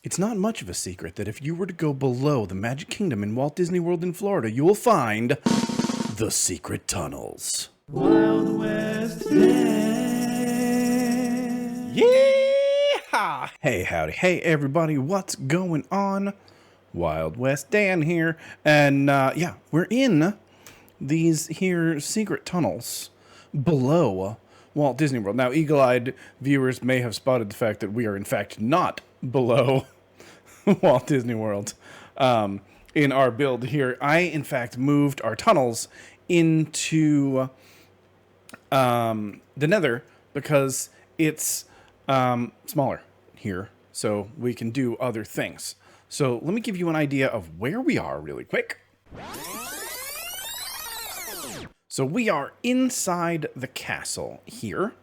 It's not much of a secret that if you were to go below the Magic Kingdom in Walt Disney World in Florida, you will find the secret tunnels. Wild West Dan. Yeah! Hey, howdy. Hey, everybody. What's going on? Wild West Dan here. And, yeah, we're in these here secret tunnels below Walt Disney World. Now, eagle-eyed viewers may have spotted the fact that we are, in fact, not below Walt Disney World in our build here. I, in fact, moved our tunnels into the Nether because it's smaller here, so we can do other things. So let me give you an idea of where we are really quick. So we are inside the castle here.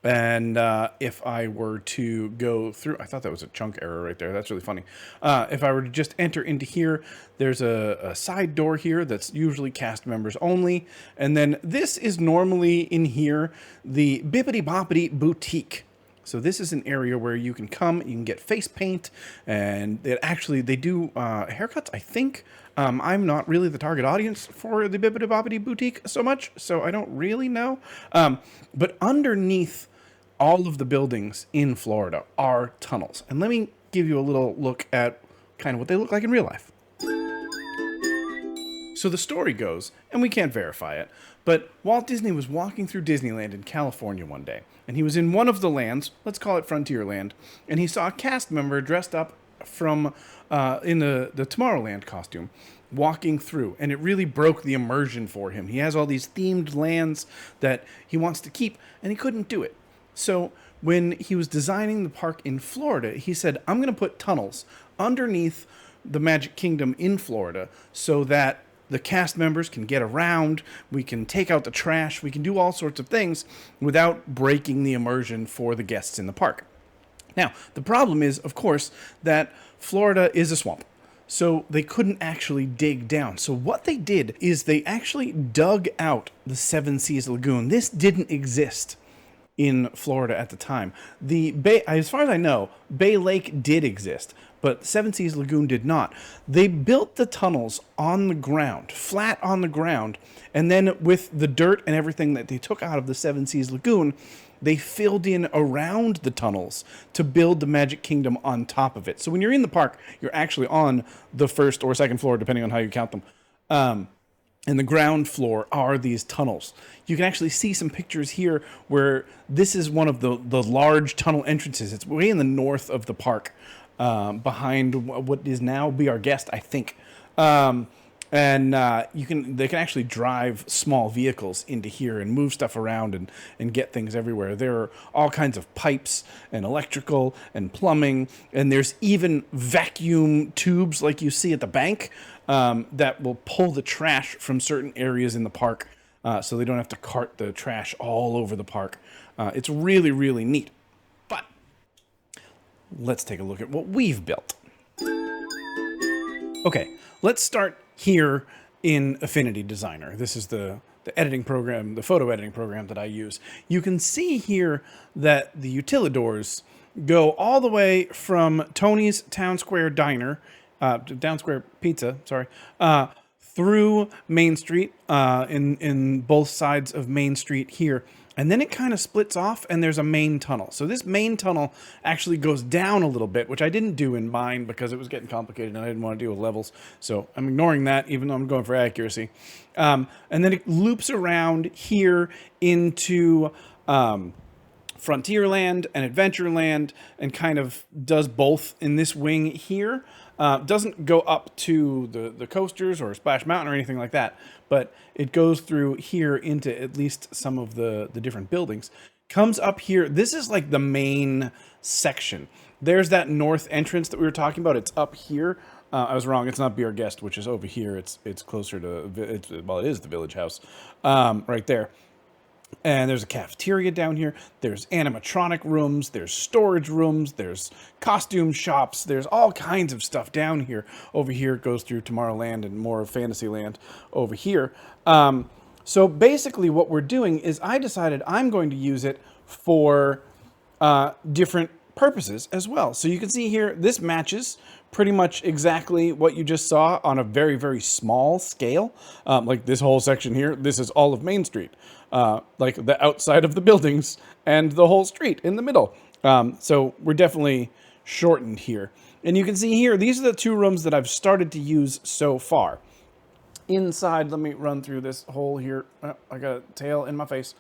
And if I were to go through, I thought that was a chunk error right there. That's really funny. If I were to just enter into here, there's a side door here that's usually cast members only. And then this is normally in here, the Bibbidi Bobbidi Boutique. So this is an area where you can come, you can get face paint, and they do haircuts, I think. I'm not really the target audience for the Bibbidi Bobbidi Boutique so much, so I don't really know. But underneath all of the buildings in Florida are tunnels. And let me give you a little look at kind of what they look like in real life. So the story goes, and we can't verify it, but Walt Disney was walking through Disneyland in California one day, and he was in one of the lands, let's call it Frontierland, and he saw a cast member dressed up from in the Tomorrowland costume walking through, and it really broke the immersion for him. He has all these themed lands that he wants to keep, and he couldn't do it. So when he was designing the park in Florida, he said, I'm going to put tunnels underneath the Magic Kingdom in Florida so that the cast members can get around, we can take out the trash, we can do all sorts of things without breaking the immersion for the guests in the park. Now, the problem is, of course, that Florida is a swamp. So they couldn't actually dig down. So what they did is they actually dug out the Seven Seas Lagoon. This didn't exist in Florida at the time. The Bay, as far as I know, Bay Lake did exist, but Seven Seas Lagoon did not. They built the tunnels on the ground, flat on the ground, and then with the dirt and everything that they took out of the Seven Seas Lagoon, they filled in around the tunnels to build the Magic Kingdom on top of it. So when you're in the park, you're actually on the first or second floor, depending on how you count them. And the ground floor are these tunnels. You can actually see some pictures here where this is one of the large tunnel entrances. It's way in the north of the park, behind what is now Be Our Guest, I think. They can actually drive small vehicles into here and move stuff around and get things everywhere. There are all kinds of pipes and electrical and plumbing, and there's even vacuum tubes like you see at the bank that will pull the trash from certain areas in the park so they don't have to cart the trash all over the park. It's really, really neat. But let's take a look at what we've built. Okay, let's start here in Affinity Designer. This is the editing program, the photo editing program that I use. You can see here that the Utilidors go all the way from Tony's Town Square Diner, Town Square Pizza, sorry, through Main Street, in both sides of Main Street here. And then it kind of splits off and there's a main tunnel. So this main tunnel actually goes down a little bit, which I didn't do in mine because it was getting complicated and I didn't want to deal with levels. So I'm ignoring that, even though I'm going for accuracy. And then it loops around here into Frontierland and Adventureland and kind of does both in this wing here. Doesn't go up to the coasters or Splash Mountain or anything like that, but it goes through here into at least some of the different buildings. Comes up here. This is like the main section. There's that north entrance that we were talking about. It's up here. I was wrong. It's not Be Our Guest, which is over here. It's closer to, it is the Village House right there. And there's a cafeteria down here. There's animatronic rooms. There's storage rooms. There's costume shops. There's all kinds of stuff down here. Over here it goes through Tomorrowland and more of Fantasyland over here. So basically what we're doing is I decided I'm going to use it for different purposes as well. So you can see here, this matches pretty much exactly what you just saw on a very, very small scale. Like this whole section here, this is all of Main Street. Like the outside of the buildings and the whole street in the middle. So we're definitely shortened here. And you can see here, these are the 2 rooms that I've started to use so far. Inside, let me run through this hole here. Oh, I got a tail in my face.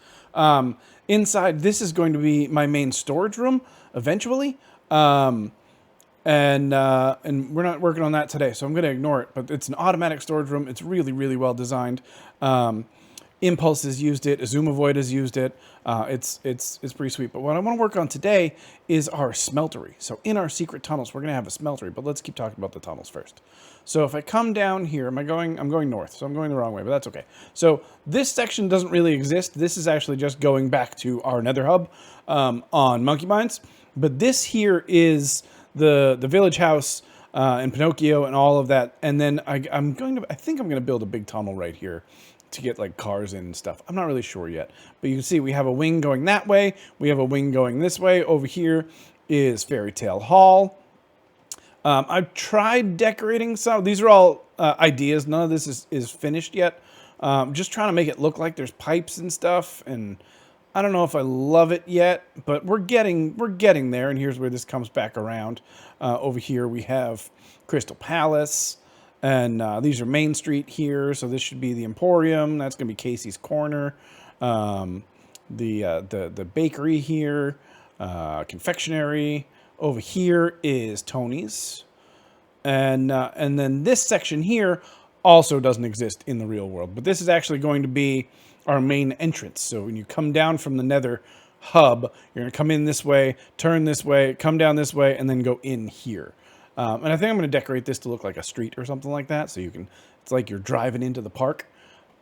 Inside, this is going to be my main storage room eventually. And we're not working on that today, so I'm going to ignore it. But it's an automatic storage room. It's really, really well designed. Impulse has used it. Azumovoid has used it. It's pretty sweet. But what I want to work on today is our smeltery. So in our secret tunnels, we're going to have a smeltery. But let's keep talking about the tunnels first. So if I come down here, I'm going north. So I'm going the wrong way, but that's okay. So this section doesn't really exist. This is actually just going back to our nether hub on Monkey Mines. But this here is the village house and Pinocchio and all of that. And then I think I'm going to build a big tunnel right here to get like cars in and stuff. I'm not really sure yet, but you can see we have a wing going that way. We have a wing going this way. Over here is Fairy Tale Hall. I've tried decorating some. These are all ideas. None of this is finished yet. Just trying to make it look like there's pipes and stuff. And I don't know if I love it yet, but we're getting there. And here's where this comes back around. Over here we have Crystal Palace. And these are Main Street here, so this should be the Emporium. That's going to be Casey's Corner. The bakery here, confectionery. Over here is Tony's. And then this section here also doesn't exist in the real world. But this is actually going to be our main entrance. So when you come down from the nether hub, you're going to come in this way, turn this way, come down this way, and then go in here. And I think I'm going to decorate this to look like a street or something like that. So it's like you're driving into the park.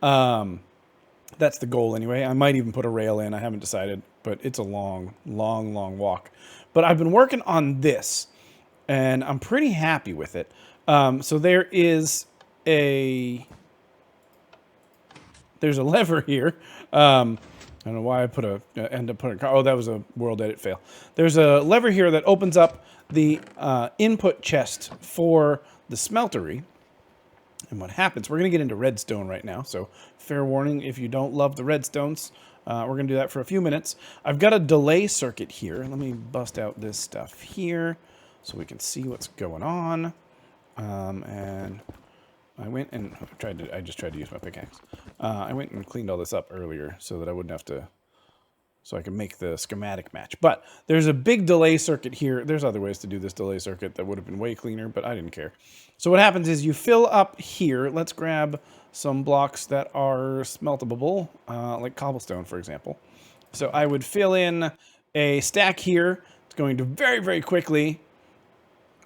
That's the goal anyway. I might even put a rail in. I haven't decided, but it's a long, long, long walk. But I've been working on this and I'm pretty happy with it. So there's a lever here. I don't know why I end up putting, oh, that was a world edit fail. There's a lever here that opens up the input chest for the smeltery. And what happens, we're going to get into redstone right now. So fair warning, if you don't love the redstones, we're going to do that for a few minutes. I've got a delay circuit here. Let me bust out this stuff here so we can see what's going on. And I went and I just tried to use my pickaxe. I went and cleaned all this up earlier so that I wouldn't have to, so I can make the schematic match. But there's a big delay circuit here. There's other ways to do this delay circuit that would have been way cleaner, but I didn't care. So what happens is you fill up here. Let's grab some blocks that are smeltable, like cobblestone, for example. So I would fill in a stack here. It's going to very, very quickly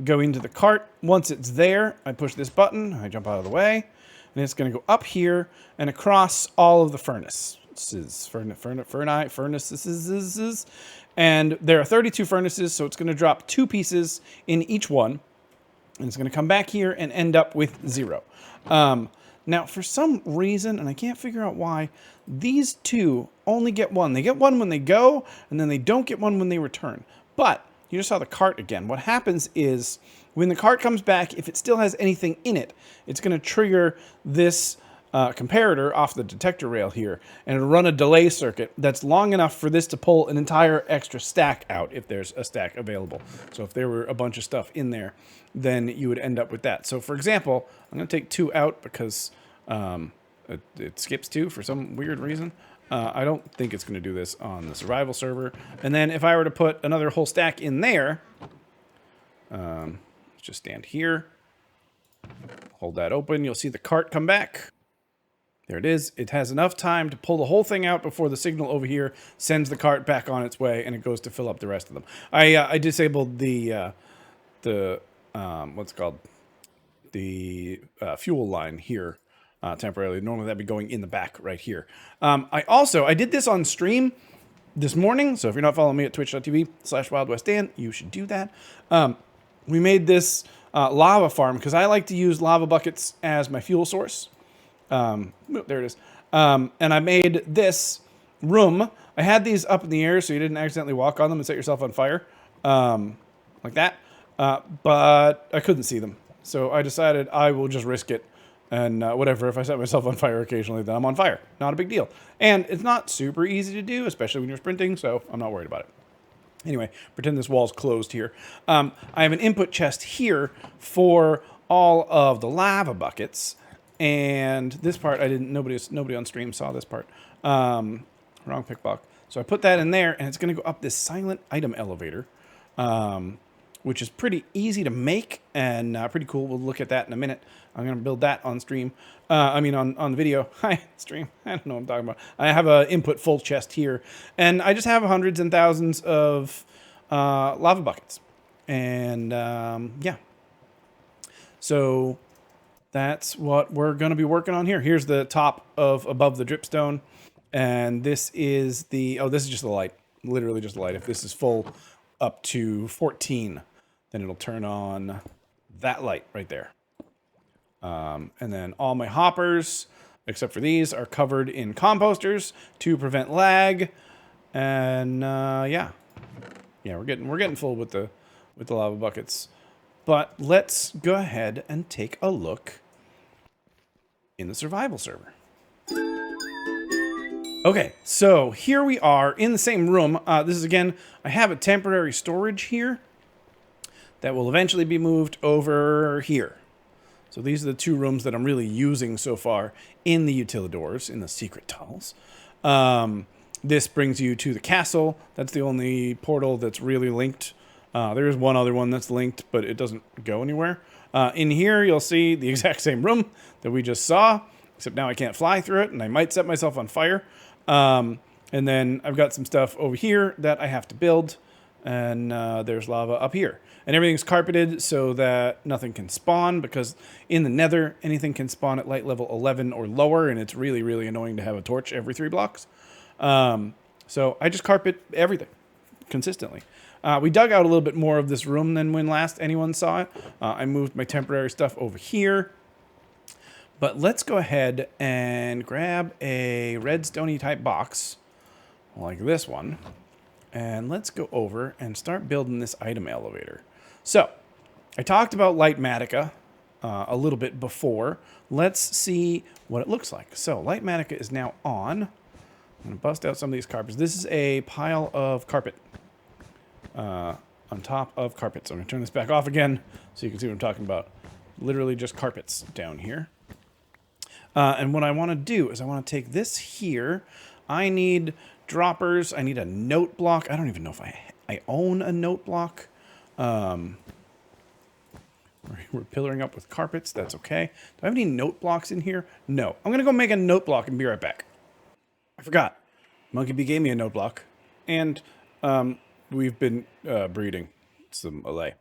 go into the cart. Once it's there, I push this button. I jump out of the way. And it's going to go up here and across all of the furnaces. Furnaces. And there are 32 furnaces, so it's going to drop 2 pieces in each one. And it's going to come back here and end up with 0. Now, for some reason, and I can't figure out why, these 2 only get 1. They get 1 when they go, and then they don't get 1 when they return. But you just saw the cart again. What happens is when the cart comes back, if it still has anything in it, it's going to trigger this comparator off the detector rail here, and it'll run a delay circuit that's long enough for this to pull an entire extra stack out if there's a stack available. So if there were a bunch of stuff in there, then you would end up with that. So for example, I'm going to take 2 out because it skips 2 for some weird reason. I don't think it's going to do this on the survival server. And then if I were to put another whole stack in there, let's just stand here, hold that open, you'll see the cart come back. There it is. It has enough time to pull the whole thing out before the signal over here sends the cart back on its way, and it goes to fill up the rest of them. I disabled the what's it called? The fuel line here temporarily. Normally that'd be going in the back right here. I did this on stream this morning, so if you're not following me at twitch.tv/WildWestDan, you should do that. We made this lava farm because I like to use lava buckets as my fuel source. There it is. And I made this room. I had these up in the air so you didn't accidentally walk on them and set yourself on fire. like that. But I couldn't see them. So I decided I will just risk it. And whatever, if I set myself on fire occasionally, then I'm on fire. Not a big deal. And it's not super easy to do, especially when you're sprinting, so I'm not worried about it. Anyway, pretend this wall's closed here. I have an input chest here for all of the lava buckets. And this part, nobody on stream saw this part. Wrong pick block. So I put that in there, and it's going to go up this silent item elevator, which is pretty easy to make and pretty cool. We'll look at that in a minute. I'm going to build that on stream. On the video. Hi, stream. I don't know what I'm talking about. I have an input full chest here, and I just have hundreds and thousands of lava buckets. And yeah. So that's what we're going to be working on here. Here's the top of above the dripstone. And this is this is just the light. Literally just the light. If this is full up to 14, then it'll turn on that light right there. And then all my hoppers, except for these, are covered in composters to prevent lag. And yeah, we're getting full with the lava buckets. But let's go ahead and take a look in the survival server. Okay, so here we are in the same room. This is, again, I have a temporary storage here that will eventually be moved over here. So these are the two rooms that I'm really using so far in the Utilidors, in the secret tunnels. This brings you to the castle. That's the only portal that's really linked. There is one other one that's linked, but it doesn't go anywhere. In here, you'll see the exact same room that we just saw, except now I can't fly through it, and I might set myself on fire. And then I've got some stuff over here that I have to build, and there's lava up here. And everything's carpeted so that nothing can spawn, because in the nether, anything can spawn at light level 11 or lower, and it's really, really annoying to have a torch every 3 blocks. So I just carpet everything consistently. We dug out a little bit more of this room than when last anyone saw it. I moved my temporary stuff over here. But let's go ahead and grab a redstone-y type box, like this one. And let's go over and start building this item elevator. So, I talked about Lightmatica a little bit before. Let's see what it looks like. So, Lightmatica is now on. I'm going to bust out some of these carpets. This is a pile of carpet on top of carpet. So, I'm going to turn this back off again so you can see what I'm talking about. Literally just carpets down here. And what I want to do is I want to take this here. I need droppers. I need a note block. I don't even know if I own a note block. We're pillaring up with carpets. That's okay. Do I have any note blocks in here? No. I'm going to go make a note block and be right back. I forgot. Monkey Bee gave me a note block. And we've been breeding some allay.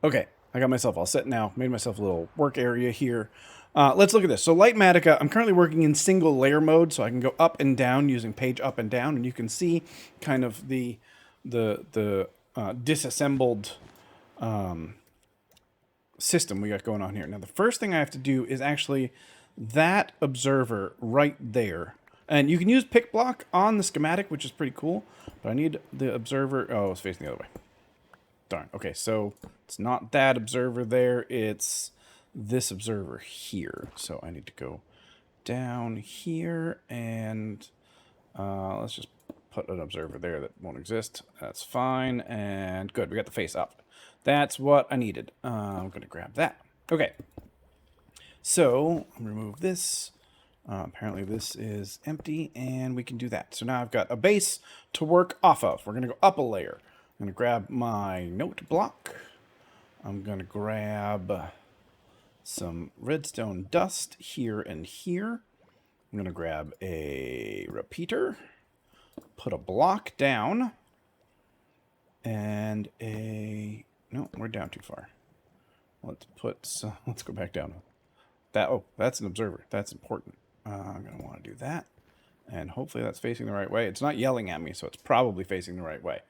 Okay. I got myself all set now. Made myself a little work area here. Let's look at this. So Lightmatica, I'm currently working in single layer mode, so I can go up and down using page up and down, and you can see kind of the disassembled system we got going on here. Now, the first thing I have to do is actually that observer right there. And you can use pick block on the schematic, which is pretty cool, but I need the observer. Oh, it's facing the other way. Darn. Okay, so it's not that observer there. It's this observer here. So I need to go down here and let's just put an observer there that won't exist. That's fine. And good. We got the face up. That's what I needed. I'm going to grab that. Okay. So I'm going to remove this. Apparently this is empty and we can do that. So now I've got a base to work off of. We're going to go up a layer. I'm going to grab my note block. I'm going to grab some redstone dust here and here. I'm going to grab a repeater, put a block down, and a... No, we're down too far. Let's go back down. That's an observer. That's important. I'm going to want to do that. And hopefully that's facing the right way. It's not yelling at me, so it's probably facing the right way.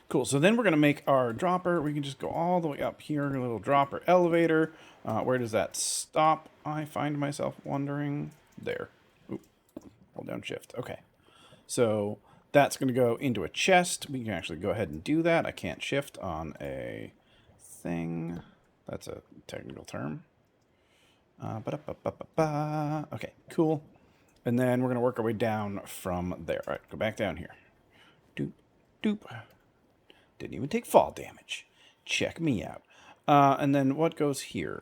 Cool. So then we're going to make our dropper. We can just go all the way up here, a little dropper elevator. Where does that stop? I find myself wondering. There. Oop. Hold down shift. Okay. So That's going to go into a chest. We can actually go ahead and do that. I can't shift on a thing. That's a technical term. Okay, cool. And then we're going to work our way down from there. All right, go back down here. Doop, doop. Didn't even take fall damage. Check me out. And then what goes here?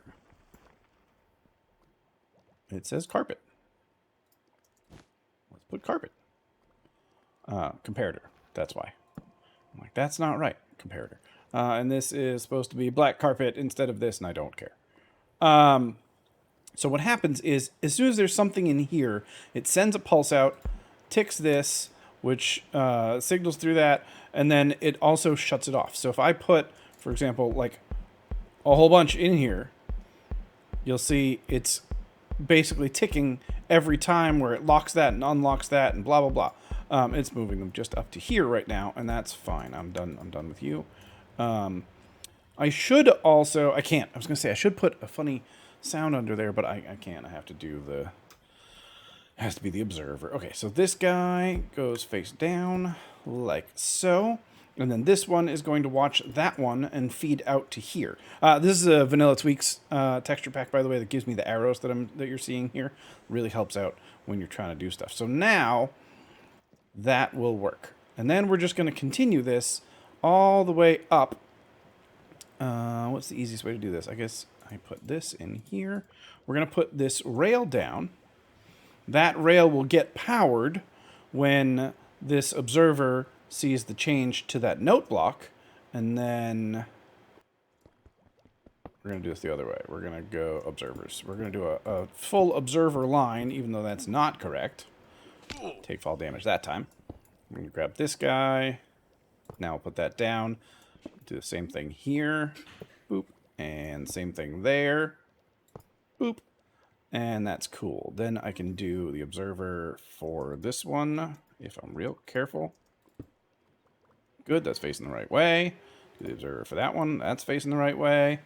It says carpet. Let's put carpet. Comparator. That's why. I'm like, that's not right. Comparator. And this is supposed to be black carpet instead of this, and I don't care. So what happens is, as soon as there's something in here, it sends a pulse out, ticks this, which signals through that, and then it also shuts it off. So if I put, for example, like a whole bunch in here, you'll see it's basically ticking every time where it locks that and unlocks that and blah, blah, blah. It's moving them just up to here right now, and that's fine. I'm done with you. I should also, I can't. I was going to say I should put a funny sound under there, but I can't. I have to do the, it has to be the observer. Okay, so this guy goes face down like so. And then this one is going to watch that one and feed out to here. This is a Vanilla Tweaks texture pack, by the way, that gives me the arrows that you're seeing here. Really helps out when you're trying to do stuff. So now that will work. And then we're just going to continue this all the way up. What's the easiest way to do this? I guess I put this in here. We're going to put this rail down. That rail will get powered when this observer sees the change to that note block, and then we're going to do this the other way. We're going to go observers. We're going to do a full observer line, even though that's not correct. Take fall damage that time. I'm going to grab this guy. Now I'll put that down. Do the same thing here. Boop. And same thing there. Boop. And that's cool. Then I can do the observer for this one, if I'm real careful. Good, that's facing the right way. Do the observer for that one, that's facing the right way.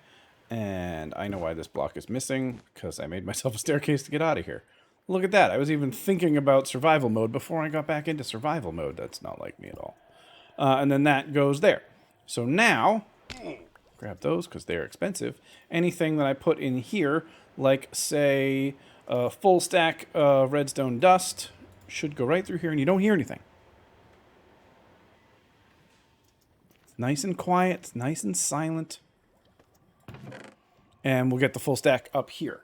And I know why this block is missing, because I made myself a staircase to get out of here. Look at that, I was even thinking about survival mode before I got back into survival mode. That's not like me at all. And then that goes there. So now, grab those because they're expensive. Anything that I put in here, like say a full stack of redstone dust, should go right through here and you don't hear anything. Nice and quiet, it's nice and silent. And we'll get the full stack up here.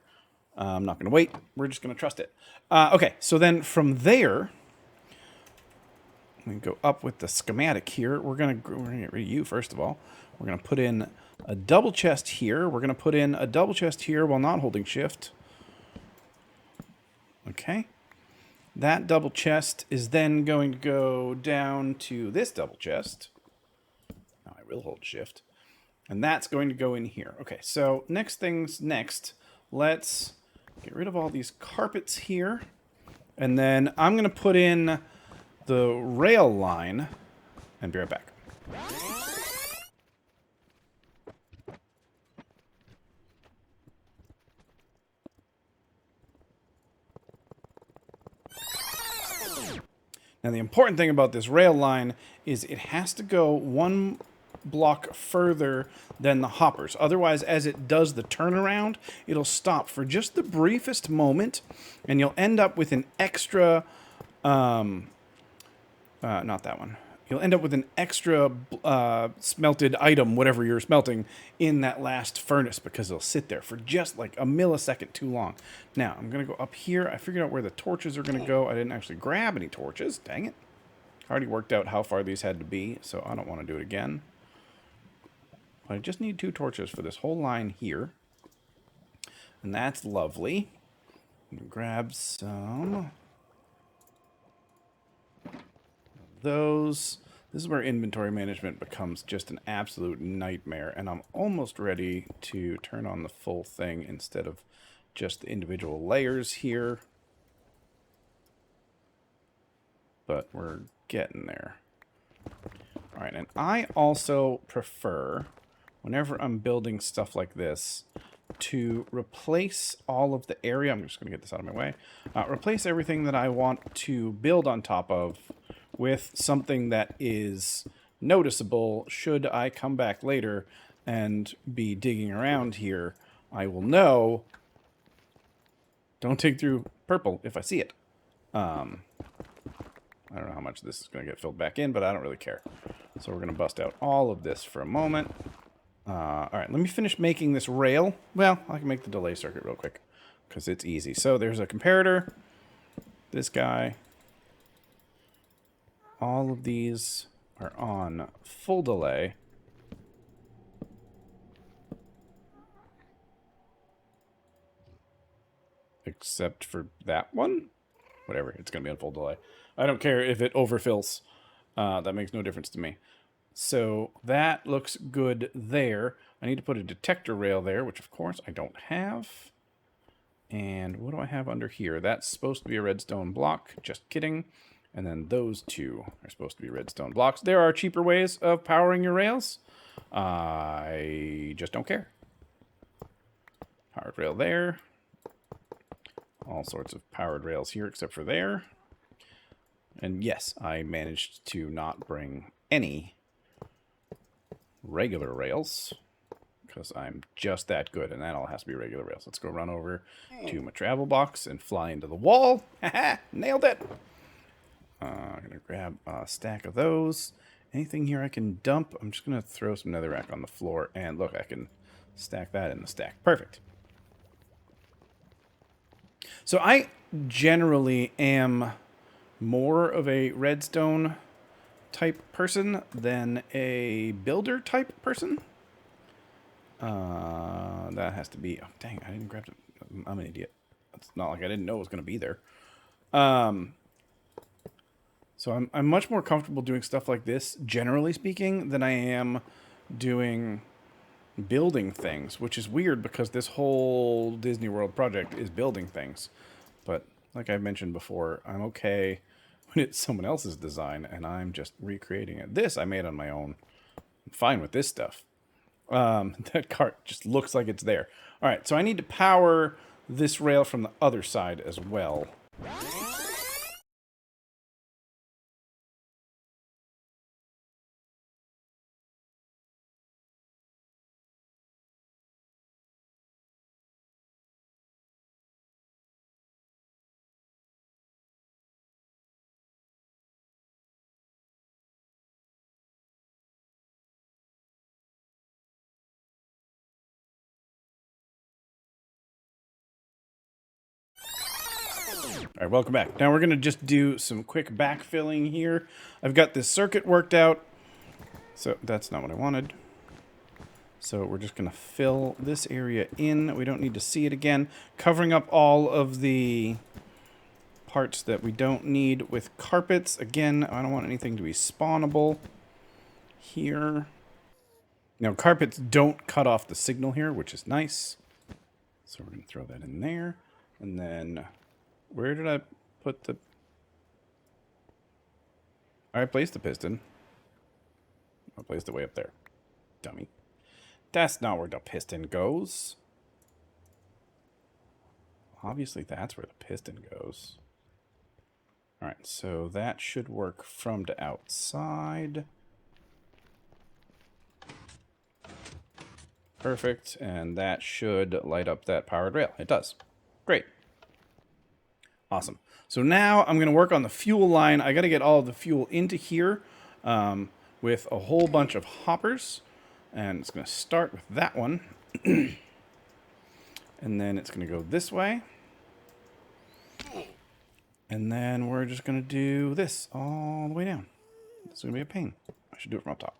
I'm not going to wait. We're just going to trust it. Okay, so then from there, we go up with the schematic here. We're going to get rid of you, first of all. We're going to put in a double chest here. We're going to put in a double chest here while not holding shift. Okay. That double chest is then going to go down to this double chest. Now I will hold shift. And that's going to go in here. Okay, so next thing's next. Let's get rid of all these carpets here. And then I'm going to put in the rail line and be right back. Now the important thing about this rail line is it has to go one block further than the hoppers. Otherwise, as it does the turnaround, it'll stop for just the briefest moment, and you'll end up with an extra, not that one. You'll end up with an extra smelted item, whatever you're smelting, in that last furnace because it'll sit there for just like a millisecond too long. Now, I'm going to go up here. I figured out where the torches are going to go. I didn't actually grab any torches. Dang it. I already worked out how far these had to be, so I don't want to do it again. I just need 2 torches for this whole line here. And that's lovely. Grab some of those. This is where inventory management becomes just an absolute nightmare. And I'm almost ready to turn on the full thing instead of just the individual layers here. But we're getting there. All right, and I also prefer, whenever I'm building stuff like this, to replace all of the area. I'm just going to get this out of my way. Replace everything that I want to build on top of with something that is noticeable. Should I come back later and be digging around here, I will know. Don't dig through purple if I see it. I don't know how much this is going to get filled back in, but I don't really care. So we're going to bust out all of this for a moment. All right, let me finish making this rail. Well, I can make the delay circuit real quick because it's easy. So there's a comparator. This guy. All of these are on full delay. Except for that one. Whatever, it's going to be on full delay. I don't care if it overfills. That makes no difference to me. So that looks good there. I need to put a detector rail there, which of course I don't have. And what do I have under here? That's supposed to be a redstone block. Just kidding. And then those two are supposed to be redstone blocks. There are cheaper ways of powering your rails. I just don't care. Powered rail there. All sorts of powered rails here except for there. And yes, I managed to not bring any regular rails because I'm just that good, and that all has to be regular rails. Let's go run over to my travel box and fly into the wall. Haha, nailed it. I'm going to grab a stack of those. Anything here I can dump? I'm just going to throw some netherrack on the floor, and look, I can stack that in the stack. Perfect. So I generally am more of a redstone type person than a builder type person. That has to be... Oh, dang, I didn't grab it. I'm an idiot. It's not like I didn't know it was going to be there. So I'm much more comfortable doing stuff like this, generally speaking, than I am doing building things, which is weird because this whole Disney World project is building things. But like I mentioned before, I'm okay when it's someone else's design and I'm just recreating it. This I made on my own. I'm fine with this stuff. That cart just looks like it's there. All right, so I need to power this rail from the other side as well. All right, welcome back. Now we're going to just do some quick backfilling here. I've got this circuit worked out. So that's not what I wanted. So we're just going to fill this area in. We don't need to see it again. Covering up all of the parts that we don't need with carpets. Again, I don't want anything to be spawnable here. Now, carpets don't cut off the signal here, which is nice. So we're going to throw that in there. And then... Where did I put the... I placed the piston. I placed it way up there. Dummy. That's not where the piston goes. Obviously, that's where the piston goes. Alright, so that should work from the outside. Perfect, and that should light up that powered rail. It does. Great. Awesome. So now I'm going to work on the fuel line. I got to get all of the fuel into here with a whole bunch of hoppers. And it's going to start with that one. And then it's going to go this way. And then we're just going to do this all the way down. It's going to be a pain. I should do it from up top.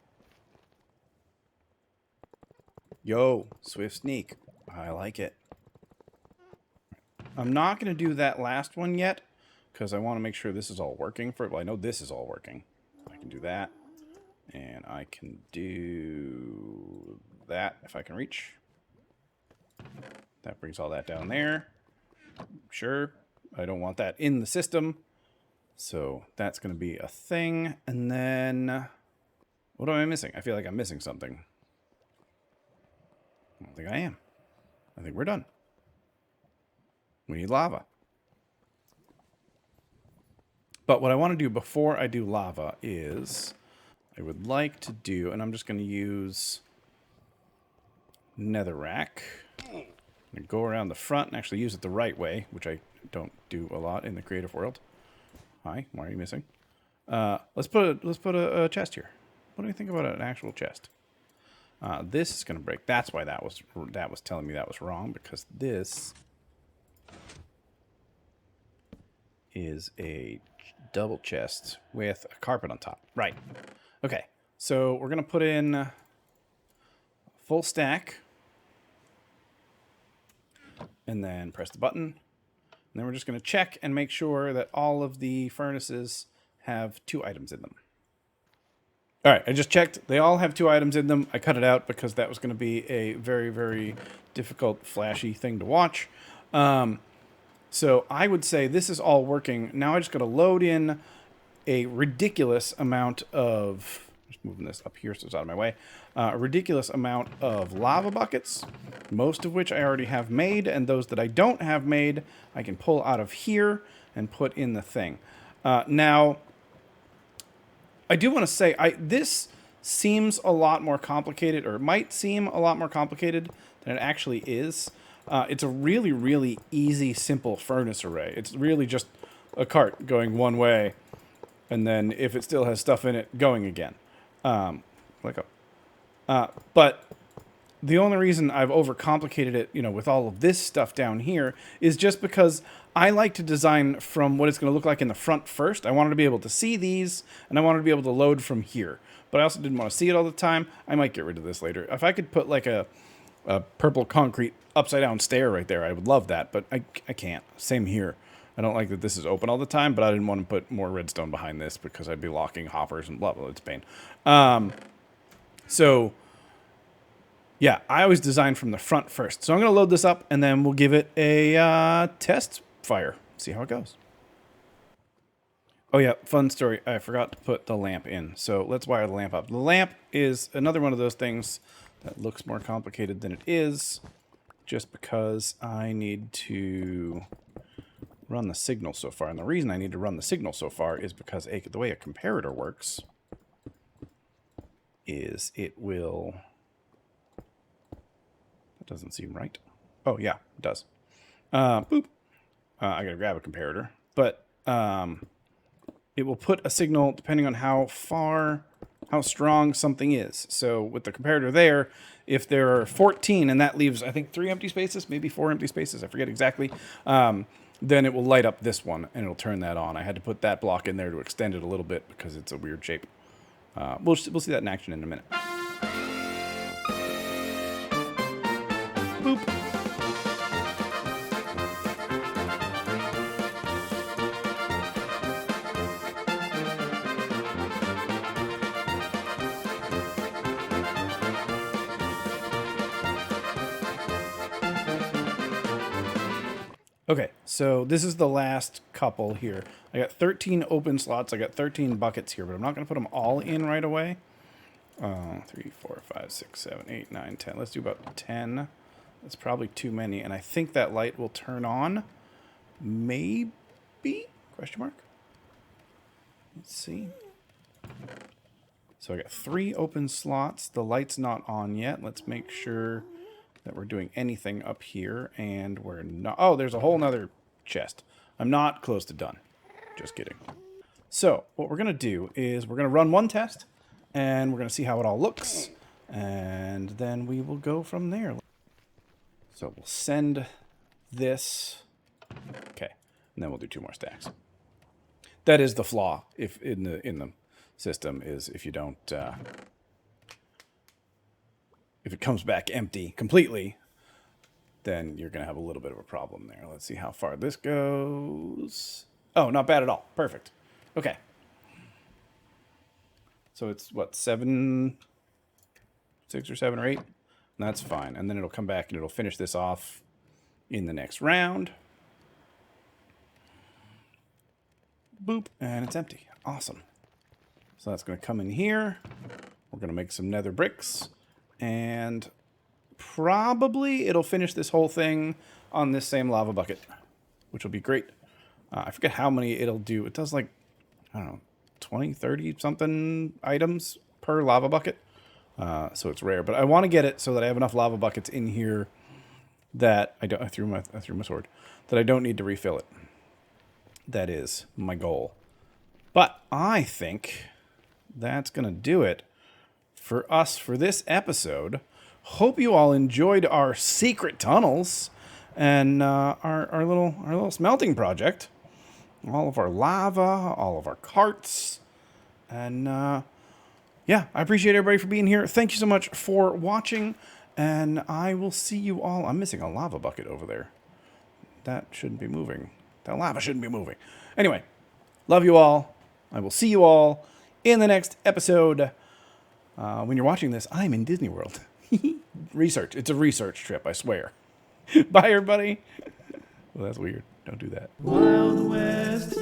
Yo, swift sneak. I like it. I'm not going to do that last one yet, because I want to make sure this is all working. Well, I know this is all working. I can do that, and I can do that if I can reach. That brings all that down there. Sure, I don't want that in the system, so that's going to be a thing. And then, what am I missing? I feel like I'm missing something. I don't think I am. I think we're done. We need lava. But what I want to do before I do lava is I would like to do, and I'm just going to use netherrack. I'm going to go around the front and actually use it the right way, which I don't do a lot in the creative world. Hi, why are you missing? Let's put a chest here. What do you think about an actual chest? This is going to break. That's why that was telling me that was wrong, because this is a double chest with a carpet on top. Right. Okay. So we're going to put in a full stack and then press the button. And then we're just going to check and make sure that all of the furnaces have 2 items in them. All right, I just checked. They all have 2 items in them. I cut it out because that was going to be a very, very difficult, flashy thing to watch. So I would say this is all working. Now I just got to load in a ridiculous amount of... Just moving this up here so it's out of my way. A ridiculous amount of lava buckets, most of which I already have made, and those that I don't have made, I can pull out of here and put in the thing. Now... I do want to say, this seems a lot more complicated, or it might seem a lot more complicated than it actually is. It's a really, really easy, simple furnace array. It's really just a cart going one way, and then if it still has stuff in it, going again. But the only reason I've overcomplicated it, with all of this stuff down here, is just because I like to design from what it's going to look like in the front first. I wanted to be able to see these, and I wanted to be able to load from here. But I also didn't want to see it all the time. I might get rid of this later. If I could put like a purple concrete upside-down stair right there, I would love that, but I can't. Same here. I don't like that this is open all the time, but I didn't want to put more redstone behind this because I'd be locking hoppers and blah, blah, it's pain. Yeah, I always design from the front first. So I'm going to load this up, and then we'll give it a test fire. See how it goes. Oh yeah, fun story. I forgot to put the lamp in. So let's wire the lamp up. The lamp is another one of those things that looks more complicated than it is, just because I need to run the signal so far. And the reason I need to run the signal so far is because the way a comparator works is it will... That doesn't seem right. Oh, yeah, it does. Boop. I gotta grab a comparator. But it will put a signal depending on how strong something is. So with the comparator there, if there are 14 and that leaves, I think, 3 empty spaces, maybe 4 empty spaces, I forget exactly, then it will light up this one and it'll turn that on. I had to put that block in there to extend it a little bit because it's a weird shape. We'll see that in action in a minute. Boop. Okay, so this is the last couple here. I got 13 open slots. I got 13 buckets here, but I'm not going to put them all in right away. 3, 4, 5, 6, 7, 8, 9, 10. Let's do about 10. That's probably too many, and I think that light will turn on. Maybe? Question mark? Let's see. So I got 3 open slots. The light's not on yet. Let's make sure that we're doing anything up here, and we're not. Oh, there's a whole nother chest. I'm not close to done. Just kidding. So what we're going to do is we're going to run one test, and we're going to see how it all looks, and then we will go from there. So we'll send this. Okay, and then we'll do 2 more stacks. That is the flaw if in the system is if you don't if it comes back empty completely, then you're going to have a little bit of a problem there. Let's see how far this goes. Oh, not bad at all. Perfect. Okay. So it's what, 7, 6 or 7 or 8? That's fine. And then it'll come back and it'll finish this off in the next round. Boop. And it's empty. Awesome. So that's going to come in here. We're going to make some nether bricks. And probably it'll finish this whole thing on this same lava bucket, which will be great. I forget how many it'll do. It does like I don't know, 20, 30 something items per lava bucket. So it's rare, but I want to get it so that I have enough lava buckets in here that I threw my sword, that I don't need to refill it. That is my goal. But I think that's going to do it for us for this episode. Hope you all enjoyed our secret tunnels and our little smelting project. All of our lava, all of our carts, and yeah, I appreciate everybody for being here. Thank you so much for watching, and I will see you all. I'm missing a lava bucket over there. That shouldn't be moving. That lava shouldn't be moving. Anyway, love you all. I will see you all in the next episode. When you're watching this, I'm in Disney World. Research. It's a research trip, I swear. Bye, everybody. Well, that's weird. Don't do that. Wild West.